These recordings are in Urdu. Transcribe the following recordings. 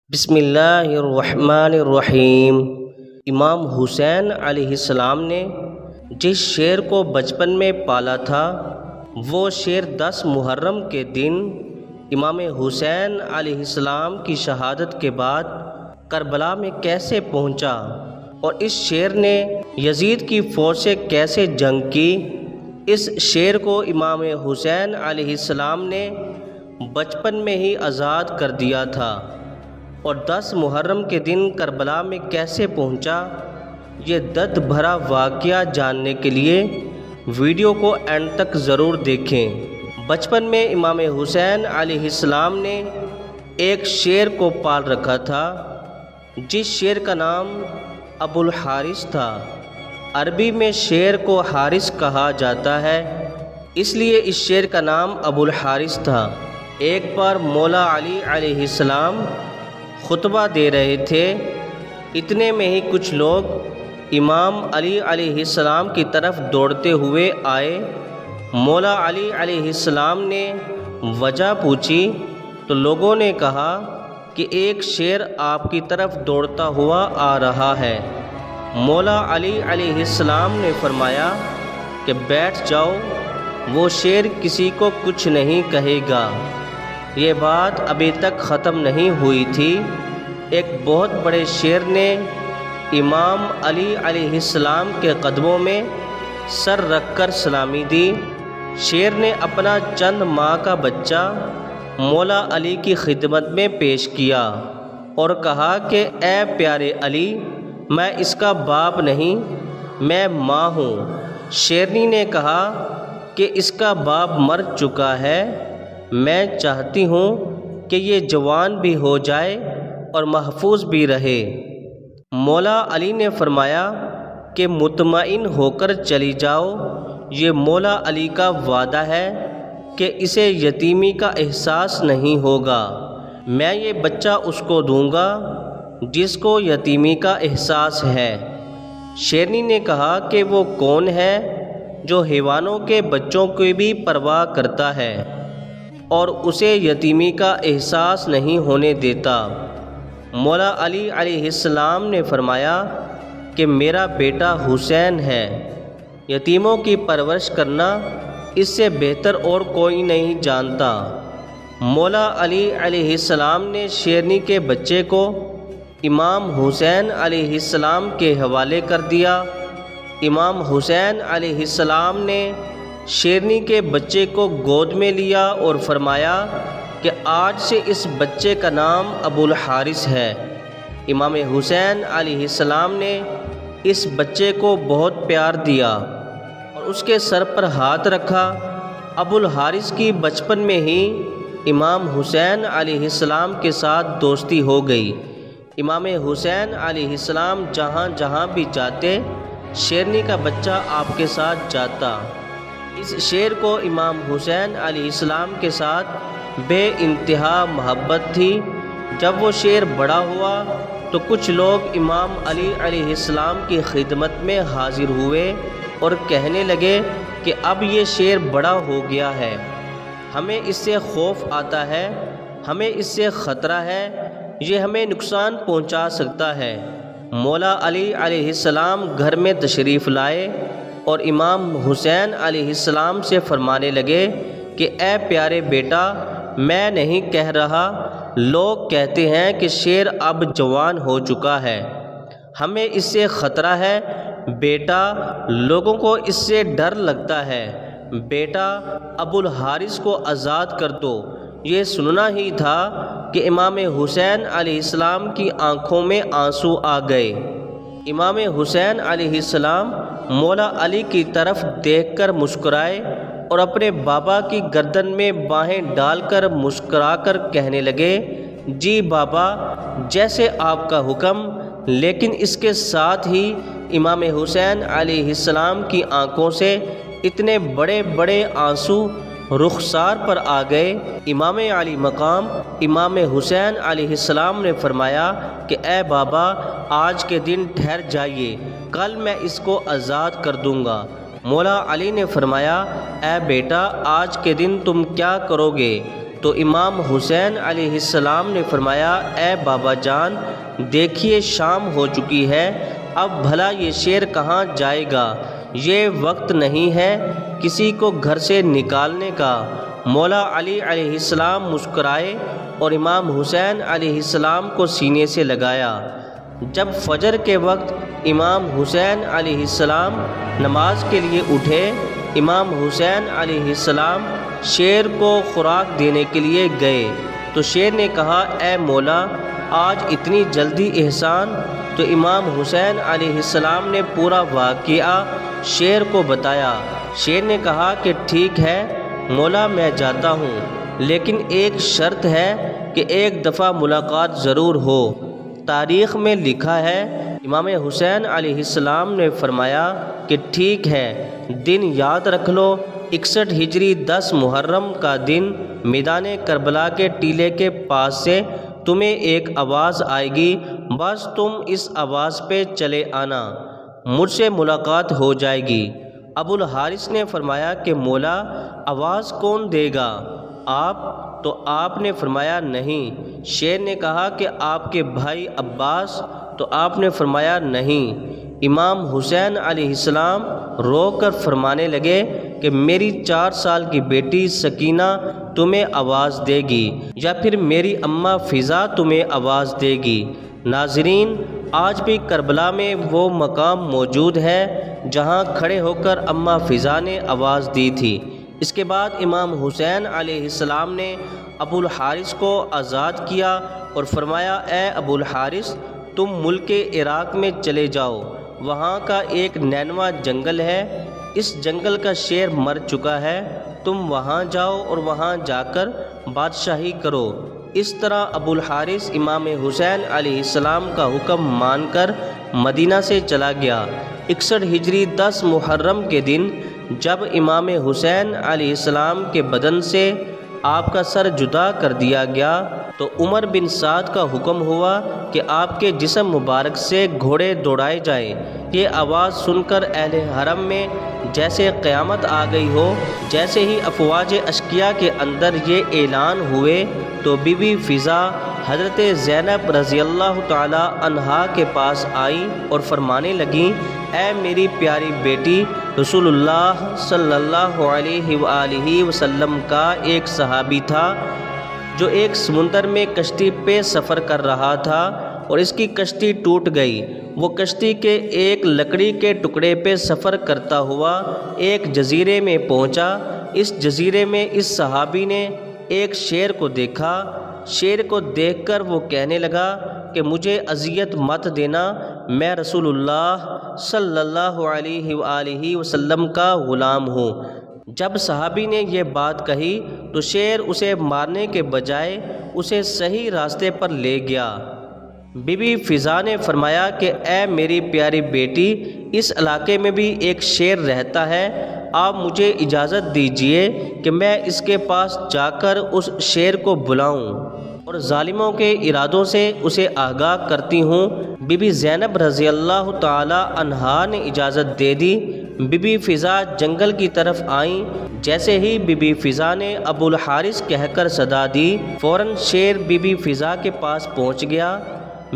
بسم اللہ الرحمن الرحیم۔ امام حسین علیہ السلام نے جس شیر کو بچپن میں پالا تھا وہ شیر 10 محرم کے دن امام حسین علیہ السلام کی شہادت کے بعد کربلا میں کیسے پہنچا اور اس شیر نے یزید کی فوج سے کیسے جنگ کی۔ اس شیر کو امام حسین علیہ السلام نے بچپن میں ہی آزاد کر دیا تھا اور 10 محرم کے دن کربلا میں کیسے پہنچا، یہ درد بھرا واقعہ جاننے کے لیے ویڈیو کو اینڈ تک ضرور دیکھیں۔ بچپن میں امام حسین علیہ السلام نے ایک شیر کو پال رکھا تھا جس شیر کا نام ابو الحارث تھا۔ عربی میں شیر کو حارث کہا جاتا ہے، اس لیے اس شیر کا نام ابو الحارث تھا۔ ایک بار مولا علی علیہ السلام خطبہ دے رہے تھے، اتنے میں ہی کچھ لوگ امام علی علیہ السلام کی طرف دوڑتے ہوئے آئے۔ مولا علی علیہ السلام نے وجہ پوچھی تو لوگوں نے کہا کہ ایک شیر آپ کی طرف دوڑتا ہوا آ رہا ہے۔ مولا علی علیہ السلام نے فرمایا کہ بیٹھ جاؤ، وہ شیر کسی کو کچھ نہیں کہے گا۔ یہ بات ابھی تک ختم نہیں ہوئی تھی، ایک بہت بڑے شیر نے امام علی علیہ السلام کے قدموں میں سر رکھ کر سلامی دی۔ شیر نے اپنا چند ماہ کا بچہ مولا علی کی خدمت میں پیش کیا اور کہا کہ اے پیارے علی، میں اس کا باپ نہیں، میں ماں ہوں۔ شیرنی نے کہا کہ اس کا باپ مر چکا ہے، میں چاہتی ہوں کہ یہ جوان بھی ہو جائے اور محفوظ بھی رہے۔ مولا علی نے فرمایا کہ مطمئن ہو کر چلی جاؤ، یہ مولا علی کا وعدہ ہے کہ اسے یتیمی کا احساس نہیں ہوگا، میں یہ بچہ اس کو دوں گا جس کو یتیمی کا احساس ہے۔ شیرنی نے کہا کہ وہ کون ہے جو حیوانوں کے بچوں کی بھی پرواہ کرتا ہے اور اسے یتیمی کا احساس نہیں ہونے دیتا۔ مولا علی علیہ السلام نے فرمایا کہ میرا بیٹا حسین ہے، یتیموں کی پرورش کرنا اس سے بہتر اور کوئی نہیں جانتا۔ مولا علی علیہ السلام نے شیرنی کے بچے کو امام حسین علیہ السلام کے حوالے کر دیا۔ امام حسین علیہ السلام نے شیرنی کے بچے کو گود میں لیا اور فرمایا کہ آج سے اس بچے کا نام ابو الحارث ہے۔ امام حسین علیہ السلام نے اس بچے کو بہت پیار دیا اور اس کے سر پر ہاتھ رکھا۔ ابو الحارث کی بچپن میں ہی امام حسین علیہ السلام کے ساتھ دوستی ہو گئی۔ امام حسین علیہ السلام جہاں جہاں بھی جاتے، شیرنی کا بچہ آپ کے ساتھ جاتا۔ اس شیر کو امام حسین علیہ السلام کے ساتھ بے انتہا محبت تھی۔ جب وہ شیر بڑا ہوا تو کچھ لوگ امام علی علیہ السلام کی خدمت میں حاضر ہوئے اور کہنے لگے کہ اب یہ شیر بڑا ہو گیا ہے، ہمیں اس سے خوف آتا ہے، ہمیں اس سے خطرہ ہے، یہ ہمیں نقصان پہنچا سکتا ہے۔ مولا علی علیہ السلام گھر میں تشریف لائے اور امام حسین علیہ السلام سے فرمانے لگے کہ اے پیارے بیٹا، میں نہیں کہہ رہا، لوگ کہتے ہیں کہ شیر اب جوان ہو چکا ہے، ہمیں اس سے خطرہ ہے بیٹا، لوگوں کو اس سے ڈر لگتا ہے، بیٹا ابو الحارث کو آزاد کر دو۔ یہ سننا ہی تھا کہ امام حسین علیہ السلام کی آنکھوں میں آنسو آ گئے۔ امام حسین علیہ السلام مولا علی کی طرف دیکھ کر مسکرائے اور اپنے بابا کی گردن میں باہیں ڈال کر مسکرا کر کہنے لگے، جی بابا، جیسے آپ کا حکم۔ لیکن اس کے ساتھ ہی امام حسین علیہ السلام کی آنکھوں سے اتنے بڑے بڑے آنسو رخسار پر آ گئے۔ امام علی مقام امام حسین علیہ السلام نے فرمایا کہ اے بابا، آج کے دن ٹھہر جائیے، کل میں اس کو آزاد کر دوں گا۔ مولا علی نے فرمایا، اے بیٹا، آج کے دن تم کیا کرو گے؟ تو امام حسین علیہ السلام نے فرمایا اے بابا جان، دیکھیے شام ہو چکی ہے، اب بھلا یہ شیر کہاں جائے گا؟ یہ وقت نہیں ہے کسی کو گھر سے نکالنے کا۔ مولا علی علیہ السلام مسکرائے اور امام حسین علیہ السلام کو سینے سے لگایا۔ جب فجر کے وقت امام حسین علیہ السلام نماز کے لیے اٹھے، امام حسین علیہ السلام شیر کو خوراک دینے کے لیے گئے تو شیر نے کہا اے مولا، آج اتنی جلدی احسان؟ تو امام حسین علیہ السلام نے پورا واقعہ شیر کو بتایا۔ شیر نے کہا کہ ٹھیک ہے مولا، میں جاتا ہوں، لیکن ایک شرط ہے کہ ایک دفعہ ملاقات ضرور ہو۔ تاریخ میں لکھا ہے امام حسین علیہ السلام نے فرمایا کہ ٹھیک ہے، دن یاد رکھ لو، 61 ہجری 10 محرم کا دن میدان کربلا کے ٹیلے کے پاس سے تمہیں ایک آواز آئے گی، بس تم اس آواز پہ چلے آنا، مجھ سے ملاقات ہو جائے گی۔ ابو الحارث نے فرمایا کہ مولا، آواز کون دے گا؟ آپ؟ تو آپ نے فرمایا نہیں۔ شیر نے کہا کہ آپ کے بھائی عباس؟ تو آپ نے فرمایا نہیں۔ امام حسین علیہ السلام رو کر فرمانے لگے کہ میری 4 سال کی بیٹی سکینہ تمہیں آواز دے گی، یا پھر میری اماں فضا تمہیں آواز دے گی۔ ناظرین، آج بھی کربلا میں وہ مقام موجود ہے جہاں کھڑے ہو کر اماں فضا نے آواز دی تھی۔ اس کے بعد امام حسین علیہ السلام نے ابو الحارث کو آزاد کیا اور فرمایا اے ابو الحارث، تم ملک عراق میں چلے جاؤ، وہاں کا ایک نینوا جنگل ہے، اس جنگل کا شیر مر چکا ہے، تم وہاں جاؤ اور وہاں جا کر بادشاہی کرو۔ اس طرح ابو الحارث امام حسین علیہ السلام کا حکم مان کر مدینہ سے چلا گیا۔ 61 ہجری 10 محرم کے دن جب امام حسین علیہ السلام کے بدن سے آپ کا سر جدا کر دیا گیا تو عمر بن سعد کا حکم ہوا کہ آپ کے جسم مبارک سے گھوڑے دوڑائے جائیں۔ یہ آواز سن کر اہل حرم میں جیسے قیامت آ گئی ہو۔ جیسے ہی افواج اشقیاء کے اندر یہ اعلان ہوئے تو بی بی فضا حضرت زینب رضی اللہ تعالی عنہا کے پاس آئیں اور فرمانے لگیں اے میری پیاری بیٹی، رسول اللہ صلی اللہ علیہ وآلہ وسلم کا ایک صحابی تھا جو ایک سمندر میں کشتی پہ سفر کر رہا تھا اور اس کی کشتی ٹوٹ گئی۔ وہ کشتی کے ایک لکڑی کے ٹکڑے پہ سفر کرتا ہوا ایک جزیرے میں پہنچا۔ اس جزیرے میں اس صحابی نے ایک شیر کو دیکھا۔ شیر کو دیکھ کر وہ کہنے لگا کہ مجھے اذیت مت دینا، میں رسول اللہ صلی اللہ علیہ وآلہ وسلم کا غلام ہوں۔ جب صحابی نے یہ بات کہی تو شیر اسے مارنے کے بجائے اسے صحیح راستے پر لے گیا۔ بی بی فضا نے فرمایا کہ اے میری پیاری بیٹی، اس علاقے میں بھی ایک شیر رہتا ہے، آپ مجھے اجازت دیجئے کہ میں اس کے پاس جا کر اس شیر کو بلاؤں اور ظالموں کے ارادوں سے اسے آگاہ کرتی ہوں۔ بی بی زینب رضی اللہ تعالی عنہا نے اجازت دے دی۔ بی بی فضا جنگل کی طرف آئیں۔ جیسے ہی بی بی فضا نے ابو الحارث کہہ کر صدا دی، فوراً شیر بی بی فضا کے پاس پہنچ گیا۔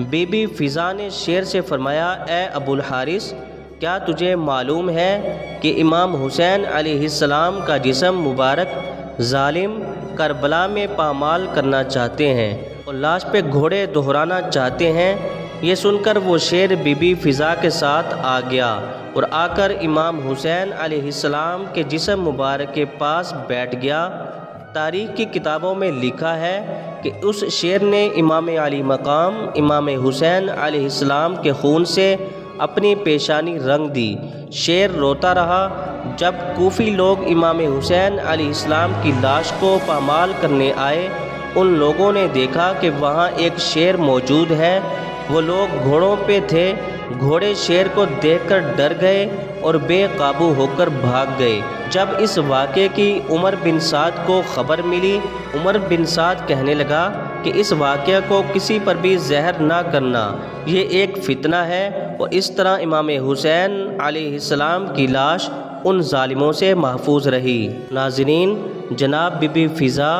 بی بی فضا نے شیر سے فرمایا اے ابو الحارث، کیا تجھے معلوم ہے کہ امام حسین علیہ السلام کا جسم مبارک ظالم کربلا میں پامال کرنا چاہتے ہیں اور لاش پہ گھوڑے دہرانا چاہتے ہیں؟ یہ سن کر وہ شیر بی بی فضا کے ساتھ آ گیا اور آ کر امام حسین علیہ السلام کے جسم مبارک کے پاس بیٹھ گیا۔ تاریخ کی کتابوں میں لکھا ہے کہ اس شیر نے امام علی مقام امام حسین علیہ السلام کے خون سے اپنی پیشانی رنگ دی۔ شیر روتا رہا۔ جب کوفی لوگ امام حسین علیہ السلام کی لاش کو پامال کرنے آئے، ان لوگوں نے دیکھا کہ وہاں ایک شیر موجود ہے۔ وہ لوگ گھوڑوں پہ تھے، گھوڑے شیر کو دیکھ کر ڈر گئے اور بے قابو ہو کر بھاگ گئے۔ جب اس واقعے کی عمر بن سعد کو خبر ملی، عمر بن سعد کہنے لگا کہ اس واقعہ کو کسی پر بھی زہر نہ کرنا، یہ ایک فتنہ ہے، اور اس طرح امام حسین علیہ السلام کی لاش ان ظالموں سے محفوظ رہی۔ ناظرین، جناب بی بی فضا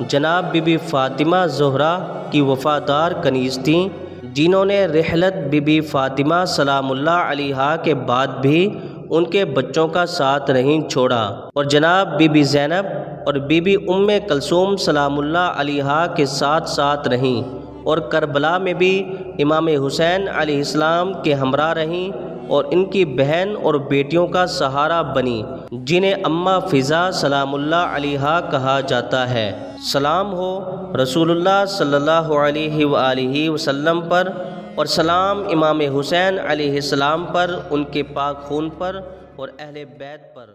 جناب بی بی فاطمہ زہرا کی وفادار کنیز تھیں، جنہوں نے رحلت بی بی فاطمہ سلام اللہ علیہا کے بعد بھی ان کے بچوں کا ساتھ نہیں چھوڑا، اور جناب بی بی زینب اور بی بی ام کلثوم سلام اللہ علیہا کے ساتھ ساتھ رہیں، اور کربلا میں بھی امام حسین علیہ السلام کے ہمراہ رہیں اور ان کی بہن اور بیٹیوں کا سہارا بنی، جنہیں اماں فضا سلام اللہ علیہا کہا جاتا ہے۔ سلام ہو رسول اللہ صلی اللہ علیہ وآلہ وسلم پر، اور سلام امام حسین علیہ السلام پر، ان کے پاک خون پر اور اہل بیت پر۔